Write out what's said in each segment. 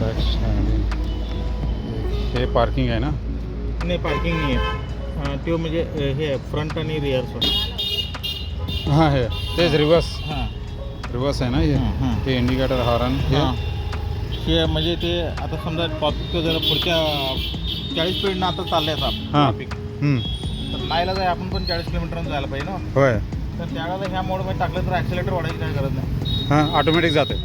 Tax हे parking आहे ना? नाही, पार्किंग नाही आहे. तो म्हणजे हे फ्रंट आणि रिअर्स. हां, हे तेच रिवर्स हां रिवर्स आहे ना हे? हां. हे इंडिकेटर हॉर्न हे हे म्हणजे ते आता समजा ट्रॉफिक जर पुढच्या 40 स्पीडनं आता चालले आहेत ट्रॉफिक, तर नाहीला जाय आपण पण 40 किलोमीटरनं जायला पाहिजे ना. होय. तर त्यावेळेला ह्या मोडमध्ये टाकलं तर ॲक्सिलेटर वाढायची काय गरज नाही. हां, ऑटोमॅटिक जाते.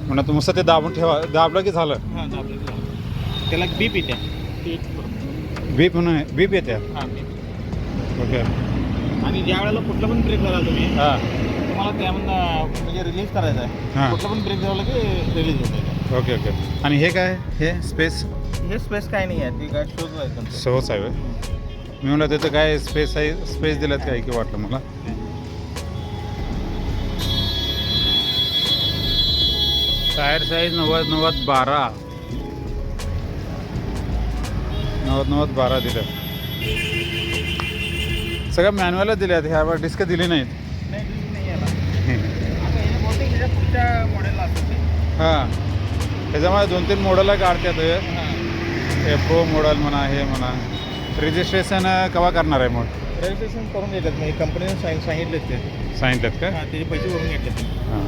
म्हणून तुमचं ते दाबून ठेवा, दाबलं की झालं. हां, दाबलं झालं. त्याला बीप येत्या. बीप म्हणून बीप येते. हां, बीप. ओके. आणि ज्या वेळेला कुठला पण ब्रेक झाला तुम्ही, हां, तुम्हाला त्यामधनं म्हणजे रिलीज करायचा आहे. हां. कुठला पण ब्रेक झाला की रिलीज होतं. Okay okay. आणि हे काय? हे स्पेस हे स्पेस काय नाही आहे, ती काय शोज आहे त्यांचं. सहज आहे. मी म्हणलं तिथं काय स्पेस आहे, स्पेस दिल्यात काय की वाटलं मला. टायर साईज 90-90-12 90-90-12 दिलं. सगळं मॅन्युअलच दिले आहेत, ह्यावर डिस्क दिली नाहीत. नाही याला. आता हे बहुतेक ह्याच्या पुढच्या मॉडेलला असतं ते. हां, त्याच्यामध्ये 2-3 मॉडेलला काढतात. हे प्रो मॉडेल म्हणा, हे म्हणा. रजिस्ट्रेशन केव्हा करणार आहे मग? रजिस्ट्रेशन करून घेतात, म्हणजे कंपनीने सांगितलेच ते. सांगितलं का? हां, त्याचे पैसे भरून घेतले ते. हां.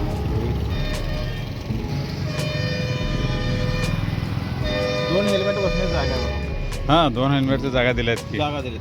2 हेल्मेट बसण्याची जागा आहे. हां, 2 हेल्मेटच्या जागा दिल्या आहेत की. जागा दिली.